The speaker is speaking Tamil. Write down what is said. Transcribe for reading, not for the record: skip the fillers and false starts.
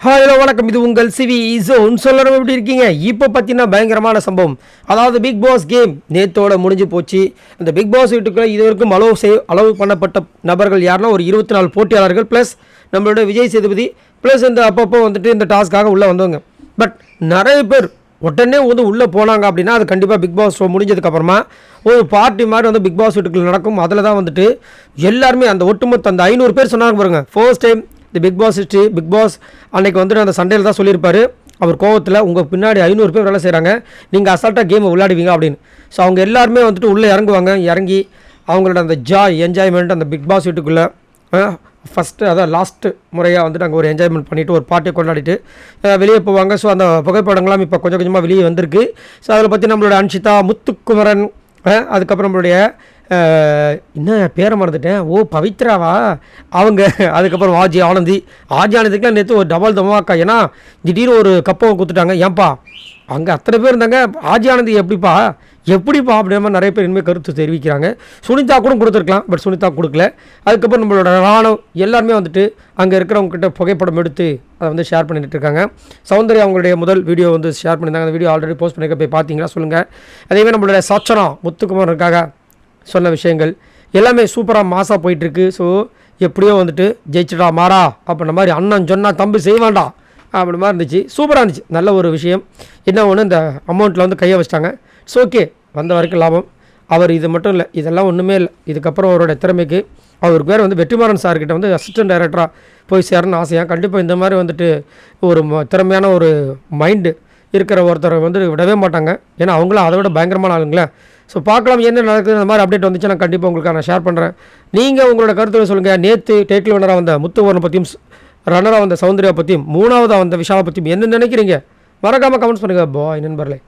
ஹலோ வணக்கம், இது உங்கள் சிவி ஜோன். சொல்லணும் எப்படி இருக்கீங்க? இப்போ பார்த்தீங்கன்னா பயங்கரமான சம்பவம். அதாவது பிக் பாஸ் கேம் நேத்தோட முடிஞ்சு போச்சு. அந்த பிக் பாஸ் வீட்டுக்குள்ளே இது வரைக்கும் அளவு பண்ணப்பட்ட நபர்கள் யாருன்னா ஒரு 24 போட்டியாளர்கள் ப்ளஸ் நம்மளோட விஜய் சேதுபதி ப்ளஸ் இந்த அப்பப்போ வந்துட்டு இந்த டாஸ்க்காக உள்ளே வந்தவங்க. பட் நிறைய பேர் உடனே உள்ளே போனாங்க அப்படின்னா அது கண்டிப்பாக பிக் பாஸ் ஷோ முடிஞ்சதுக்கப்புறமா ஒரு பார்ட்டி மாதிரி வந்து பிக் பாஸ் வீட்டுக்குள்ளே நடக்கும். அதில் தான் வந்துட்டு எல்லாருமே அந்த ஒட்டுமொத்த அந்த 500 பேர் சொன்னாங்க பாருங்கள். ஃபர்ஸ்ட் டைம் இந்த Bigg Boss history. Bigg Boss அன்றைக்கி வந்துட்டு அந்த சண்டையில் தான் சொல்லியிருப்பார் அவர் கோவத்தில், உங்கள் பின்னாடி 500 பேர் வேலை செய்கிறாங்க, நீங்கள் அசால்ட்டாக கேமை விளையாடுவீங்க அப்படின்னு. ஸோ அவங்க எல்லாருமே வந்துட்டு உள்ளே இறங்குவாங்க. இறங்கி அவங்களோட அந்த என்ஜாய்மெண்ட் அந்த பிக் பாஸ் வீட்டுக்குள்ளே ஃபஸ்ட்டு அதான் லாஸ்ட்டு முறையாக வந்துட்டு அங்கே ஒரு என்ஜாய்மெண்ட் பண்ணிவிட்டு ஒரு பார்ட்டியை கொண்டாடிட்டு வெளியே போவாங்க. ஸோ அந்த புகைப்படங்கள்லாம் இப்போ கொஞ்சம் கொஞ்சமாக வெளியே வந்திருக்கு. ஸோ அதில் பற்றி நம்மளோட அன்ஷிதா, முத்துக்குமரன், அதுக்கப்புறம் நம்மளுடைய என்ன பேரை மறந்துட்டேன், பவித்ராவா அவங்க, அதுக்கப்புறம் ஆஜி ஆனந்திக்கெலாம் நேற்று ஒரு டபுள் தமாக்கா. ஏன்னா திடீர்னு ஒரு கப்பை கொடுத்துட்டாங்க. ஏன்பா அங்கே அத்தனை பேர் இருந்தாங்க, ஆஜி ஆனந்தி எப்படிப்பா அப்படின்ற மாதிரி நிறைய பேர் இனிமேல் கருத்து தெரிவிக்கிறாங்க. சுனிதா கூட கொடுத்துருக்கலாம், பட் சுனிதா கொடுக்கல. அதுக்கப்புறம் நம்மளோட ராணுவ எல்லாருமே வந்துட்டு அங்கே இருக்கிறவங்ககிட்ட புகைப்படம் எடுத்து அதை வந்து ஷேர் பண்ணிட்டு இருக்காங்க. சௌந்தர்யா அவங்களுடைய முதல் வீடியோ வந்து ஷேர் பண்ணியிருந்தாங்க. அந்த வீடியோ ஆல்ரெடி போஸ்ட் பண்ணியிருக்க, போய் பார்த்தீங்களா சொல்லுங்கள். அதேமாதிரி நம்மளுடைய சச்சனா முத்துக்குமாரனுக்காக சொன்ன விஷயங்கள் எல்லாமே சூப்பராக மாசாக போயிட்டுருக்கு. ஸோ எப்படியோ வந்துட்டு ஜெயிச்சிடா மாறா அப்படின்ற மாதிரி அண்ணன் சொன்னால் தம்பி செய்வாண்டா அப்படி மாதிரி இருந்துச்சு. சூப்பராக இருந்துச்சு. நல்ல ஒரு விஷயம். என்ன ஒன்று, இந்த அமௌண்ட்டில் வந்து கையை வச்சிட்டாங்க. ஸோ ஓகே, வந்த வரைக்கும் லாபம். அவர் இது மட்டும் இல்லை, இதெல்லாம் ஒன்றுமே இல்லை. இதுக்கப்புறம் அவரோட திறமைக்கு அவருக்கு பேர் வந்து வெற்றிமாறன் சார்கிட்ட வந்து அசிஸ்டன்ட் டைரக்டராக போய் சேரணும்னு ஆசையாக. கண்டிப்பாக இந்த மாதிரி வந்துட்டு ஒரு திறமையான ஒரு மைண்டு இருக்கிற ஒருத்தரை வந்து விடவே மாட்டாங்க. ஏன்னா அவங்களும் அதை விட பயங்கரமான ஆளுங்களே. ஸோ பார்க்கலாம் என்ன நடக்குது. அந்த மாதிரி அப்டேட் வந்துச்சு நான் கண்டிப்பாக உங்களுக்கு நான் ஷேர் பண்ணுறேன். நீங்கள் உங்களோட கருத்துக்களை சொல்லுங்கள். நேற்று டைட்டில் வினராக வந்த முத்துவரனை பற்றியும், ரன்னராக வந்த சௌந்தர்யா பற்றியும், மூணாவதாக வந்த விஷாலை பற்றியும் என்ன நினைக்கிறீங்க? மறக்காமல் கமெண்ட்ஸ் பண்ணுங்கள் பாய் நண்பர்களே.